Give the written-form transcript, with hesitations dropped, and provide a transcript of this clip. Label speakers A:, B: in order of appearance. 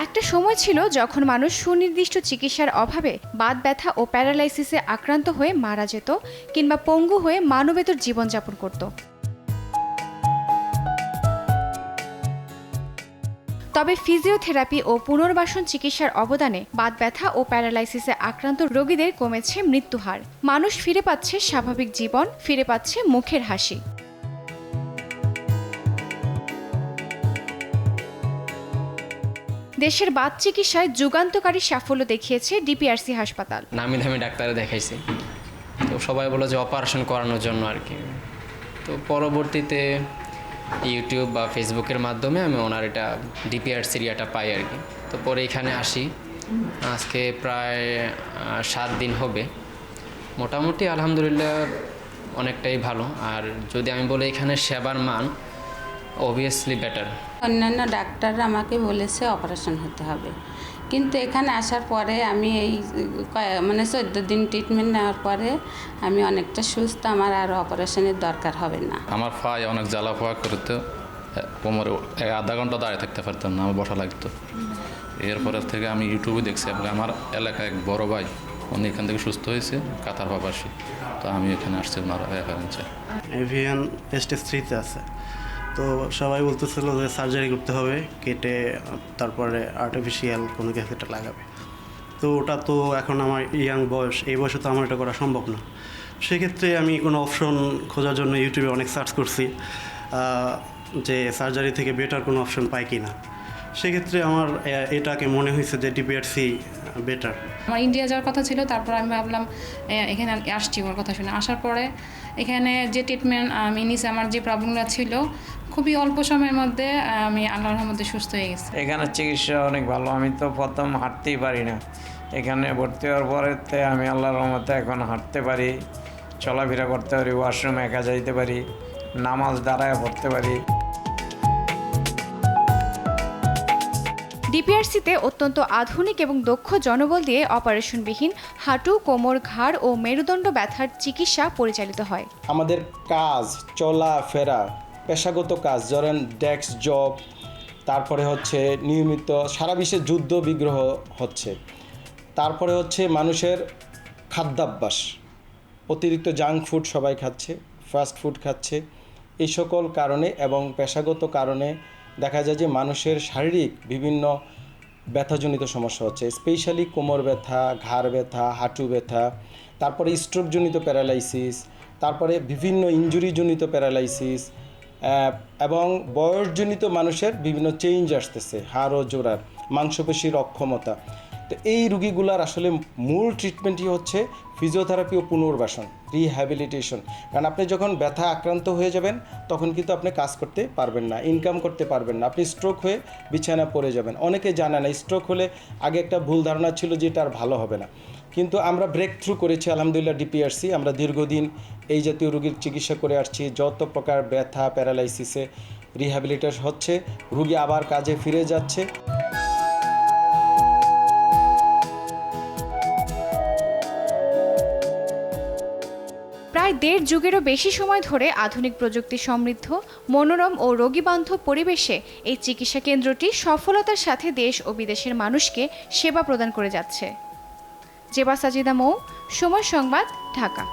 A: একটা সময় ছিল যখন মানুষ সুনির্দিষ্ট চিকিৎসার অভাবে বাত ব্যথা ও প্যারালাইসিসে আক্রান্ত হয়ে মারা যেত কিংবা পঙ্গু হয়ে মানবেতর জীবনযাপন করত। তবে ফিজিওথেরাপি ও পুনর্বাসন চিকিৎসার অবদানে বাত ব্যথা ও প্যারালাইসিসে আক্রান্ত রোগীদের কমেছে মৃত্যুহার। মানুষ ফিরে পাচ্ছে স্বাভাবিক জীবন, ফিরে পাচ্ছে মুখের হাসি। দেশের বাত চিকিৎসায় যুগান্তকারী সাফল্য দেখিয়েছে ডিপিআরসি হাসপাতাল।
B: নামি দামি ডাক্তারে দেখাইছি, তো সবাই বলে যে অপারেশন করানোর জন্য আর কি। তো পরবর্তীতে ইউটিউব বা ফেসবুকের মাধ্যমে আমি ওনার এটা ডিপিআরসির ইয়েটা পাই আর কি। তো পরে এখানে আসি, আজকে প্রায় 7 দিন হবে। মোটামুটি আলহামদুলিল্লাহ অনেকটাই ভালো। আর যদি আমি বলি এখানে সেবার মান অবভিয়াসলি বেটার।
C: অন্যান্য ডাক্তাররা আমাকে বলেছে অপারেশন হতে হবে, কিন্তু এখানে আসার পরে আমি এই 14 দিন ট্রিটমেন্ট নেওয়ার পরে আমি অনেকটা সুস্থ, আমার আর অপারেশনের দরকার হবে না।
D: আমার পায়ে অনেক জ্বালা পোয়া করতো, কোমরে আধা ঘন্টা দাঁড়িয়ে থাকতে পারতাম না, আমার বসা লাগতো। এরপরের থেকে আমি ইউটিউবে দেখছি, আমার এলাকায় এক বড় ভাই উনি এখান থেকে সুস্থ হয়েছে, কাতার প্রবাসী। তো আমি এখানে আসছি ওনার রেফারেন্সে।
E: এভিয়ান স্টেজ 3-তে আছে। তো সবাই বলতেছিল যে সার্জারি করতে হবে, কেটে তারপরে আর্টিফিশিয়াল কোনো কিছু একটা লাগাবে। তো ওটা তো এখন আমার ইয়াং বয়স, এই বয়সে তো আমার এটা করা সম্ভব না। সেক্ষেত্রে আমি কোনো অপশন খোঁজার জন্য ইউটিউবে অনেক সার্চ করছি যে সার্জারি থেকে বেটার কোনো অপশন পাই কি না। সেক্ষেত্রে আমার এটাকে মনে হয়েছে যে ডিপিআরসি বেটার।
F: আমার ইন্ডিয়া যাওয়ার কথা ছিল, তারপর আমি ভাবলাম এখানে আসছি ওর কথা শুনে। আসার পরে এখানে যে ট্রিটমেন্ট আমি নিয়েছি, আমার যে প্রবলেমটা ছিল খুবই অল্প সময়ের মধ্যে আমি আল্লাহর রহমতে সুস্থ হয়ে গেছি।
G: এখানে চিকিৎসা অনেক ভালো। আমি তো প্রথম হাঁটতেই পারি না, এখানে ভর্তি হওয়ার পরেতে আমি আল্লাহর রহমতে এখন হাঁটতে পারি, চলাফেরা করতে পারি, ওয়াশরুমে একা যাইতে পারি, নামাজ দাঁড়ায় পড়তে পারি।
A: ডিপিআরসিতে অত্যন্ত আধুনিক এবং দক্ষ জনবল দিয়ে অপারেশনবিহীন হাঁটু, কোমর, ঘাড় ও মেরুদণ্ড ব্যথার চিকিৎসা পরিচালিত হয়।
H: আমাদের কাজ, চলাফেরা, পেশাগত কাজ, ধরেন ডেস্ক জব, তারপরে হচ্ছে নিয়মিত সারা বিশ্বে যুদ্ধ বিগ্রহ হচ্ছে, তারপরে হচ্ছে মানুষের খাদ্যাভ্যাস, অতিরিক্ত জাঙ্ক ফুড সবাই খাচ্ছে, ফাস্ট ফুড খাচ্ছে। এই সকল কারণে এবং পেশাগত কারণে দেখা যায় যে মানুষের শারীরিক বিভিন্ন ব্যথাজনিত সমস্যা হচ্ছে, স্পেশালি কোমর ব্যথা, ঘাড় ব্যথা, হাঁটু ব্যথা, তারপরে স্ট্রোকজনিত প্যারালাইসিস, তারপরে বিভিন্ন ইনজুরিজনিত প্যারালাইসিস এবং বয়সজনিত মানুষের বিভিন্ন চেঞ্জ আসতেছে, হাড় ও জোড়ার, মাংসপেশির অক্ষমতা। তো এই রুগীগুলার আসলে মূল ট্রিটমেন্টই হচ্ছে ফিজিওথেরাপি ও পুনর্বাসন, রিহ্যাবিলিটেশন। কারণ আপনি যখন ব্যথা আক্রান্ত হয়ে যাবেন তখন কিন্তু আপনি কাজ করতে পারবেন না, ইনকাম করতে পারবেন না, আপনি স্ট্রোক হয়ে বিছানা পড়ে যাবেন। অনেকে জানে না স্ট্রোক হলে আগে একটা ভুল ধারণা ছিল যে এটা আর ভালো হবে না, কিন্তু আমরা ব্রেক থ্রু করেছি আলহামদুলিল্লাহ ডিপিআরসি। আমরা দীর্ঘদিন এই জাতীয় রোগীর চিকিৎসা করে আসছি। যত প্রকার ব্যথা প্যারালাইসিসে রিহ্যাবিলিটেশন হচ্ছে, রোগী আবার কাজে ফিরে যাচ্ছে।
A: প্রায় 1.5 যুগেরও বেশি সময় ধরে আধুনিক প্রযুক্তি সমৃদ্ধ, মনোরম ও রোগীবান্ধব পরিবেশে এই চিকিৎসা কেন্দ্রটি সফলতার সাথে দেশ ও বিদেশের মানুষকে সেবা প্রদান করে যাচ্ছে। জেবা সাজিদা মৌ, সময় সংবাদ, ঢাকা।